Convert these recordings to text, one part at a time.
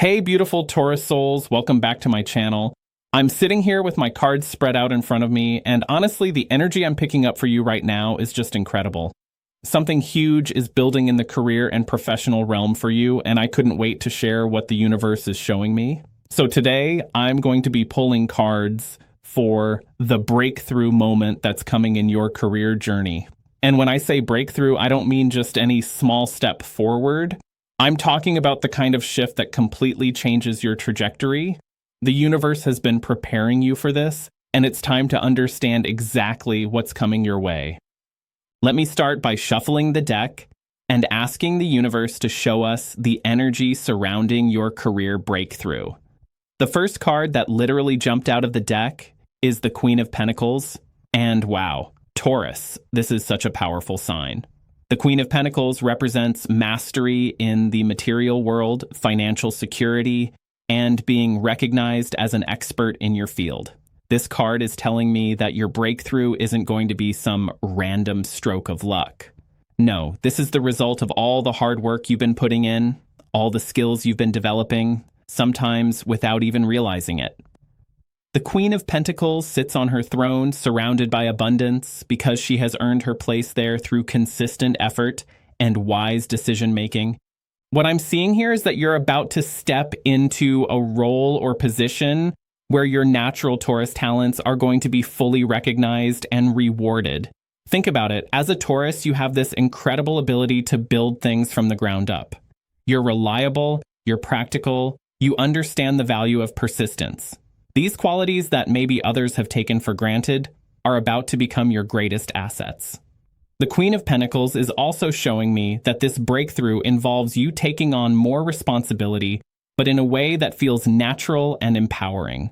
Hey, beautiful Taurus souls, welcome back to my channel. I'm sitting here with my cards spread out in front of me, and honestly, the energy I'm picking up for you right now is just incredible. Something huge is building in the career and professional realm for you, and I couldn't wait to share what the universe is showing me. So today, I'm going to be pulling cards for the breakthrough moment that's coming in your career journey. And when I say breakthrough, I don't mean just any small step forward. I'm talking about the kind of shift that completely changes your trajectory. The universe has been preparing you for this, and it's time to understand exactly what's coming your way. Let me start by shuffling the deck and asking the universe to show us the energy surrounding your career breakthrough. The first card that literally jumped out of the deck is the Queen of Pentacles, and wow, Taurus, this is such a powerful sign. The Queen of Pentacles represents mastery in the material world, financial security, and being recognized as an expert in your field. This card is telling me that your breakthrough isn't going to be some random stroke of luck. No, this is the result of all the hard work you've been putting in, all the skills you've been developing, sometimes without even realizing it. The Queen of Pentacles sits on her throne surrounded by abundance because she has earned her place there through consistent effort and wise decision-making. What I'm seeing here is that you're about to step into a role or position where your natural Taurus talents are going to be fully recognized and rewarded. Think about it. As a Taurus, you have this incredible ability to build things from the ground up. You're reliable, you're practical, you understand the value of persistence. These qualities that maybe others have taken for granted are about to become your greatest assets. The Queen of Pentacles is also showing me that this breakthrough involves you taking on more responsibility, but in a way that feels natural and empowering.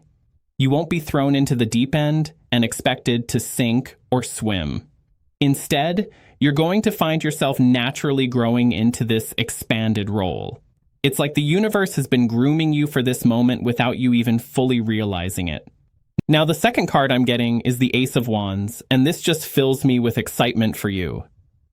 You won't be thrown into the deep end and expected to sink or swim. Instead, you're going to find yourself naturally growing into this expanded role. It's like the universe has been grooming you for this moment without you even fully realizing it. Now, the second card I'm getting is the Ace of Wands, and this just fills me with excitement for you.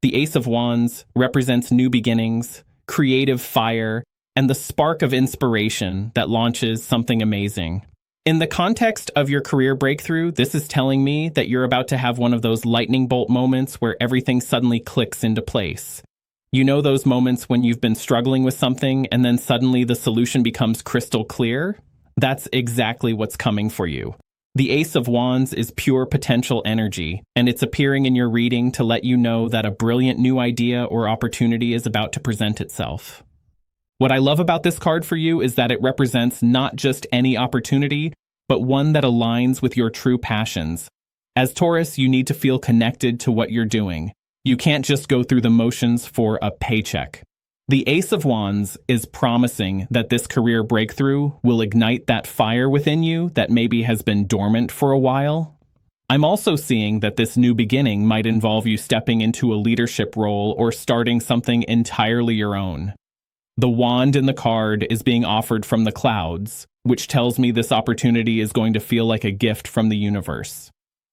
The Ace of Wands represents new beginnings, creative fire, and the spark of inspiration that launches something amazing. In the context of your career breakthrough, this is telling me that you're about to have one of those lightning bolt moments where everything suddenly clicks into place. You know those moments when you've been struggling with something and then suddenly the solution becomes crystal clear? That's exactly what's coming for you. The Ace of Wands is pure potential energy, and it's appearing in your reading to let you know that a brilliant new idea or opportunity is about to present itself. What I love about this card for you is that it represents not just any opportunity, but one that aligns with your true passions. As Taurus, you need to feel connected to what you're doing. You can't just go through the motions for a paycheck. The Ace of Wands is promising that this career breakthrough will ignite that fire within you that maybe has been dormant for a while. I'm also seeing that this new beginning might involve you stepping into a leadership role or starting something entirely your own. The wand in the card is being offered from the clouds, which tells me this opportunity is going to feel like a gift from the universe.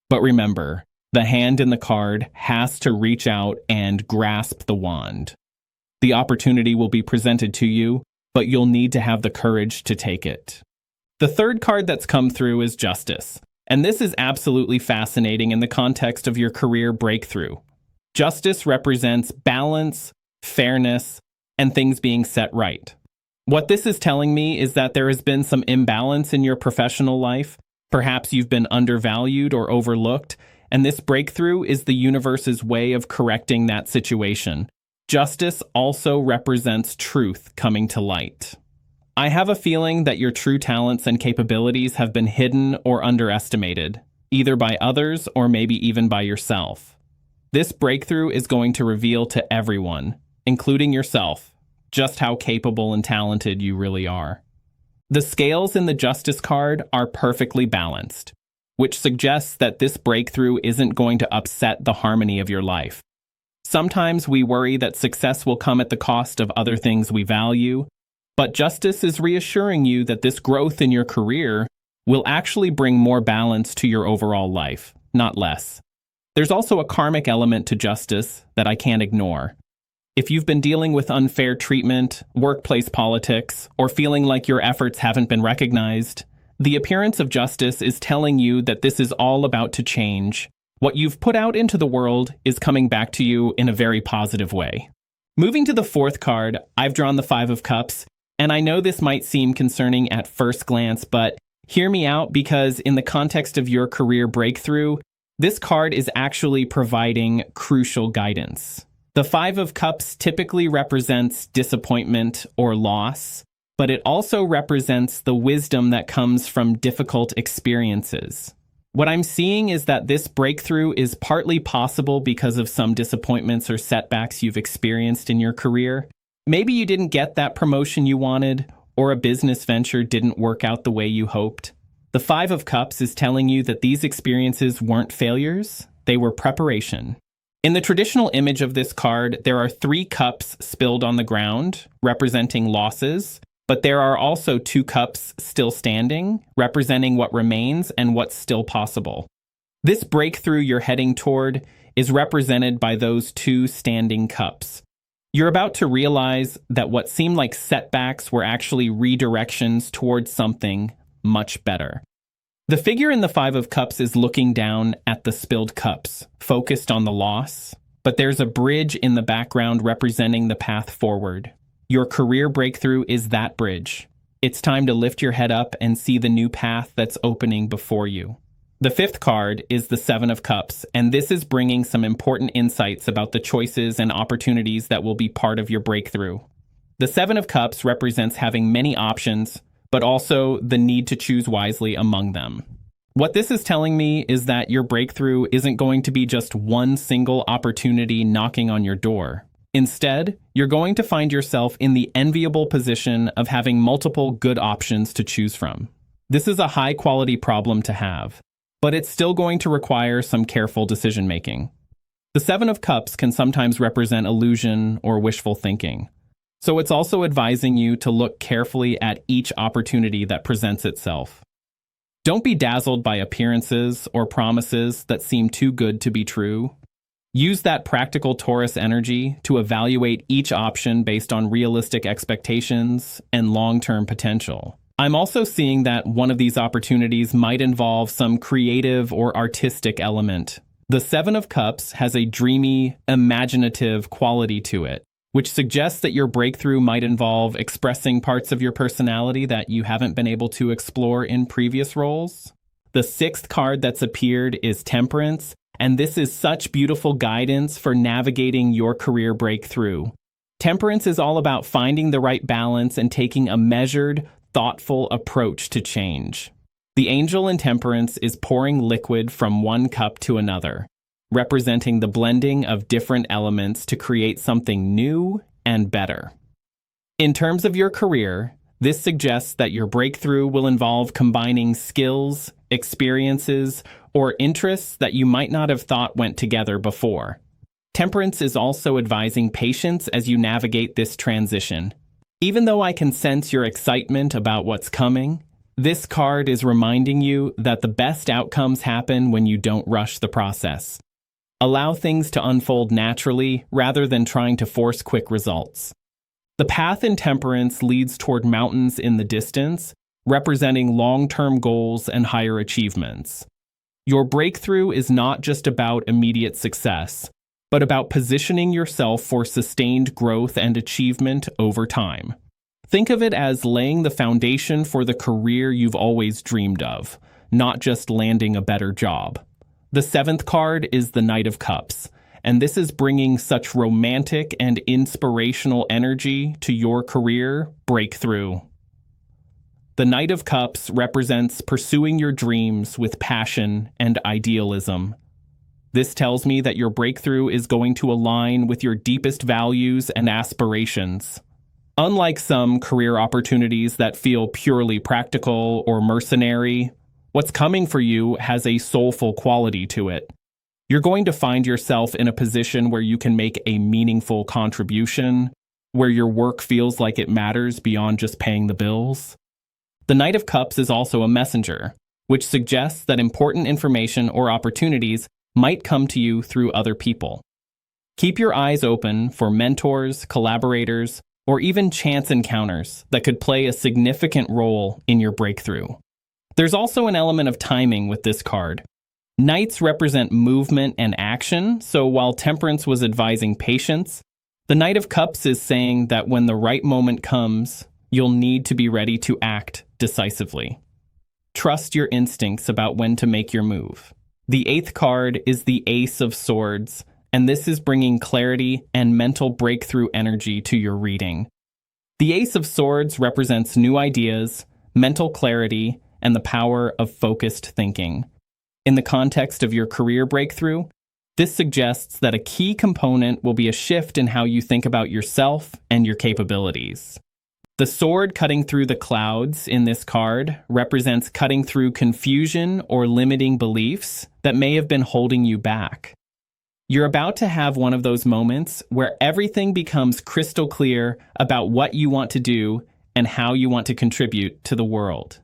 But remember, the hand in the card has to reach out and grasp the wand. The opportunity will be presented to you, but you'll need to have the courage to take it. The third card that's come through is Justice, and this is absolutely fascinating in the context of your career breakthrough. Justice represents balance, fairness, and things being set right. What this is telling me is that there has been some imbalance in your professional life. Perhaps you've been undervalued or overlooked, and this breakthrough is the universe's way of correcting that situation. Justice also represents truth coming to light. I have a feeling that your true talents and capabilities have been hidden or underestimated, either by others or maybe even by yourself. This breakthrough is going to reveal to everyone, including yourself, just how capable and talented you really are. The scales in the Justice card are perfectly balanced, which suggests that this breakthrough isn't going to upset the harmony of your life. Sometimes we worry that success will come at the cost of other things we value, but Justice is reassuring you that this growth in your career will actually bring more balance to your overall life, not less. There's also a karmic element to Justice that I can't ignore. If you've been dealing with unfair treatment, workplace politics, or feeling like your efforts haven't been recognized, the appearance of justice is telling you that this is all about to change. What you've put out into the world is coming back to you in a very positive way. Moving to the fourth card, I've drawn the Five of Cups, and I know this might seem concerning at first glance, but hear me out because in the context of your career breakthrough, this card is actually providing crucial guidance. The Five of Cups typically represents disappointment or loss, but it also represents the wisdom that comes from difficult experiences. What I'm seeing is that this breakthrough is partly possible because of some disappointments or setbacks you've experienced in your career. Maybe you didn't get that promotion you wanted, or a business venture didn't work out the way you hoped. The Five of Cups is telling you that these experiences weren't failures, they were preparation. In the traditional image of this card, there are 3 cups spilled on the ground, representing losses, but there are also 2 cups still standing, representing what remains and what's still possible. This breakthrough you're heading toward is represented by those 2 standing cups. You're about to realize that what seemed like setbacks were actually redirections towards something much better. The figure in the Five of Cups is looking down at the spilled cups, focused on the loss, but there's a bridge in the background representing the path forward. Your career breakthrough is that bridge. It's time to lift your head up and see the new path that's opening before you. The fifth card is the Seven of Cups, and this is bringing some important insights about the choices and opportunities that will be part of your breakthrough. The Seven of Cups represents having many options, but also the need to choose wisely among them. What this is telling me is that your breakthrough isn't going to be just one single opportunity knocking on your door. Instead, you're going to find yourself in the enviable position of having multiple good options to choose from. This is a high-quality problem to have, but it's still going to require some careful decision-making. The Seven of Cups can sometimes represent illusion or wishful thinking, so it's also advising you to look carefully at each opportunity that presents itself. Don't be dazzled by appearances or promises that seem too good to be true. Use that practical Taurus energy to evaluate each option based on realistic expectations and long-term potential. I'm also seeing that one of these opportunities might involve some creative or artistic element. The Seven of Cups has a dreamy, imaginative quality to it, which suggests that your breakthrough might involve expressing parts of your personality that you haven't been able to explore in previous roles. The sixth card that's appeared is Temperance, and this is such beautiful guidance for navigating your career breakthrough. Temperance is all about finding the right balance and taking a measured, thoughtful approach to change. The angel in Temperance is pouring liquid from one cup to another, representing the blending of different elements to create something new and better. In terms of your career, this suggests that your breakthrough will involve combining skills, experiences, or interests that you might not have thought went together before. Temperance is also advising patience as you navigate this transition. Even though I can sense your excitement about what's coming, this card is reminding you that the best outcomes happen when you don't rush the process. Allow things to unfold naturally rather than trying to force quick results. The path in Temperance leads toward mountains in the distance, representing long-term goals and higher achievements. Your breakthrough is not just about immediate success, but about positioning yourself for sustained growth and achievement over time. Think of it as laying the foundation for the career you've always dreamed of, not just landing a better job. The seventh card is the Knight of Cups, and this is bringing such romantic and inspirational energy to your career breakthrough. The Knight of Cups represents pursuing your dreams with passion and idealism. This tells me that your breakthrough is going to align with your deepest values and aspirations. Unlike some career opportunities that feel purely practical or mercenary, what's coming for you has a soulful quality to it. You're going to find yourself in a position where you can make a meaningful contribution, where your work feels like it matters beyond just paying the bills. The Knight of Cups is also a messenger, which suggests that important information or opportunities might come to you through other people. Keep your eyes open for mentors, collaborators, or even chance encounters that could play a significant role in your breakthrough. There's also an element of timing with this card. Knights represent movement and action, so while Temperance was advising patience, the Knight of Cups is saying that when the right moment comes, you'll need to be ready to act decisively. Trust your instincts about when to make your move. The 8th card is the Ace of Swords, and this is bringing clarity and mental breakthrough energy to your reading. The Ace of Swords represents new ideas, mental clarity, and the power of focused thinking. In the context of your career breakthrough, this suggests that a key component will be a shift in how you think about yourself and your capabilities. The sword cutting through the clouds in this card represents cutting through confusion or limiting beliefs that may have been holding you back. You're about to have one of those moments where everything becomes crystal clear about what you want to do and how you want to contribute to the world.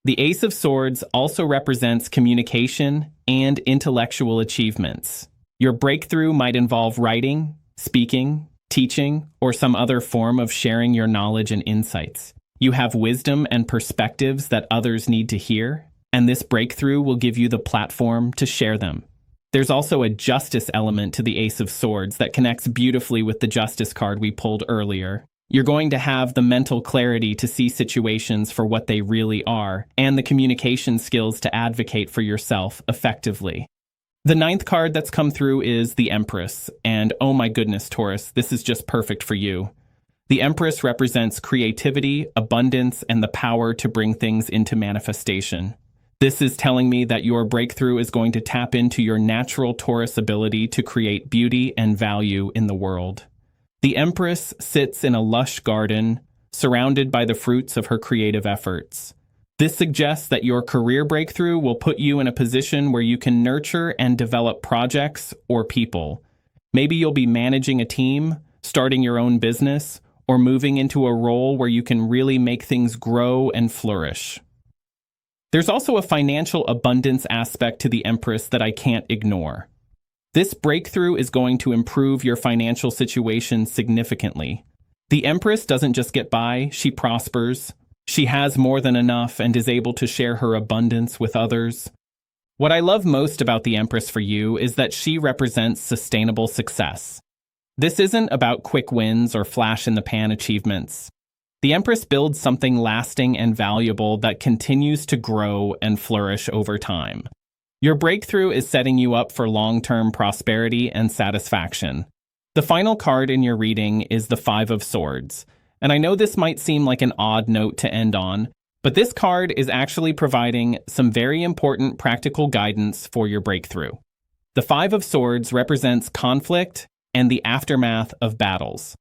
The Ace of Swords also represents communication and intellectual achievements. Your breakthrough might involve writing, speaking, teaching, or some other form of sharing your knowledge and insights. You have wisdom and perspectives that others need to hear, and this breakthrough will give you the platform to share them. There's also a justice element to the Ace of Swords that connects beautifully with the Justice card we pulled earlier. You're going to have the mental clarity to see situations for what they really are, and the communication skills to advocate for yourself effectively. The 9th card that's come through is the Empress, and oh my goodness, Taurus, this is just perfect for you. The Empress represents creativity, abundance, and the power to bring things into manifestation. This is telling me that your breakthrough is going to tap into your natural Taurus ability to create beauty and value in the world. The Empress sits in a lush garden, surrounded by the fruits of her creative efforts. This suggests that your career breakthrough will put you in a position where you can nurture and develop projects or people. Maybe you'll be managing a team, starting your own business, or moving into a role where you can really make things grow and flourish. There's also a financial abundance aspect to the Empress that I can't ignore. This breakthrough is going to improve your financial situation significantly. The Empress doesn't just get by, she prospers. She has more than enough and is able to share her abundance with others. What I love most about the Empress for you is that she represents sustainable success. This isn't about quick wins or flash-in-the-pan achievements. The Empress builds something lasting and valuable that continues to grow and flourish over time. Your breakthrough is setting you up for long-term prosperity and satisfaction. The final card in your reading is the 5 of Swords. And I know this might seem like an odd note to end on, but this card is actually providing some very important practical guidance for your breakthrough. The 5 of Swords represents conflict and the aftermath of battles.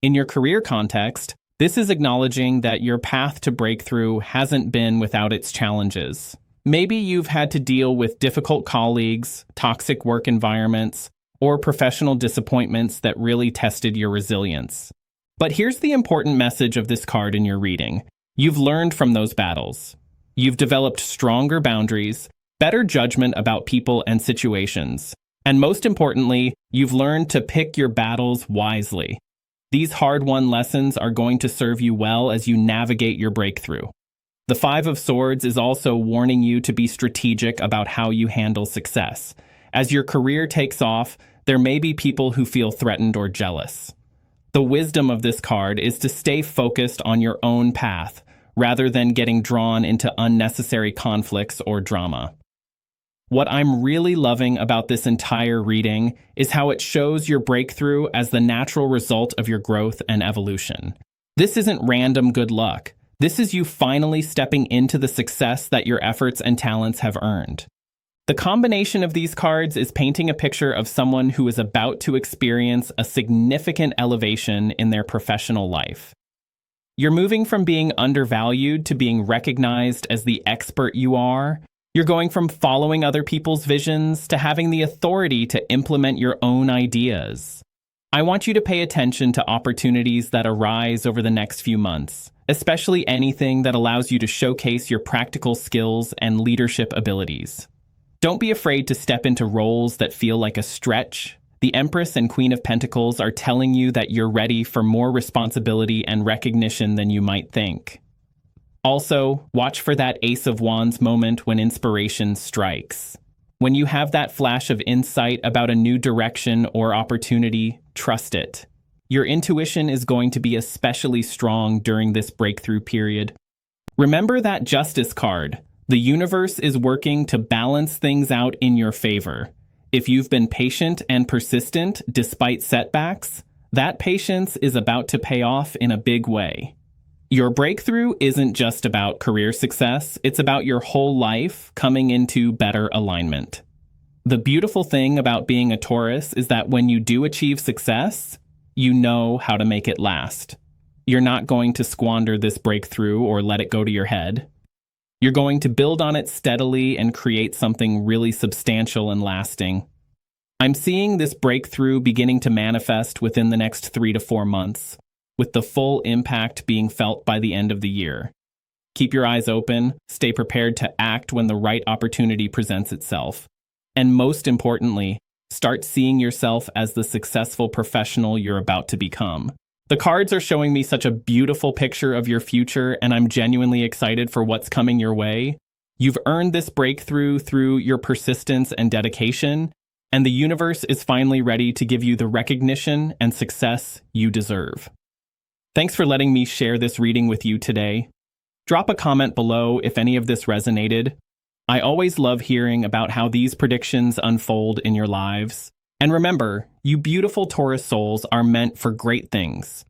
In your career context, this is acknowledging that your path to breakthrough hasn't been without its challenges. Maybe you've had to deal with difficult colleagues, toxic work environments, or professional disappointments that really tested your resilience. But here's the important message of this card in your reading. You've learned from those battles. You've developed stronger boundaries, better judgment about people and situations, and most importantly, you've learned to pick your battles wisely. These hard-won lessons are going to serve you well as you navigate your breakthrough. The 5 of Swords is also warning you to be strategic about how you handle success. As your career takes off, there may be people who feel threatened or jealous. The wisdom of this card is to stay focused on your own path, rather than getting drawn into unnecessary conflicts or drama. What I'm really loving about this entire reading is how it shows your breakthrough as the natural result of your growth and evolution. This isn't random good luck. This is you finally stepping into the success that your efforts and talents have earned. The combination of these cards is painting a picture of someone who is about to experience a significant elevation in their professional life. You're moving from being undervalued to being recognized as the expert you are. You're going from following other people's visions to having the authority to implement your own ideas. I want you to pay attention to opportunities that arise over the next few months, especially anything that allows you to showcase your practical skills and leadership abilities. Don't be afraid to step into roles that feel like a stretch, The Empress and Queen of Pentacles are telling you that you're ready for more responsibility and recognition than you might think. Also, watch for that Ace of Wands moment when inspiration strikes. When you have that flash of insight about a new direction or opportunity, trust it. Your intuition is going to be especially strong during this breakthrough period. Remember that Justice card. The universe is working to balance things out in your favor. If you've been patient and persistent despite setbacks, that patience is about to pay off in a big way. Your breakthrough isn't just about career success, it's about your whole life coming into better alignment. The beautiful thing about being a Taurus is that when you do achieve success, you know how to make it last. You're not going to squander this breakthrough or let it go to your head. You're going to build on it steadily and create something really substantial and lasting. I'm seeing this breakthrough beginning to manifest within the next 3 to 4 months, with the full impact being felt by the end of the year. Keep your eyes open, stay prepared to act when the right opportunity presents itself. And most importantly, start seeing yourself as the successful professional you're about to become. The cards are showing me such a beautiful picture of your future, and I'm genuinely excited for what's coming your way. You've earned this breakthrough through your persistence and dedication, and the universe is finally ready to give you the recognition and success you deserve. Thanks for letting me share this reading with you today. Drop a comment below if any of this resonated. I always love hearing about how these predictions unfold in your lives. And remember, you beautiful Taurus souls are meant for great things.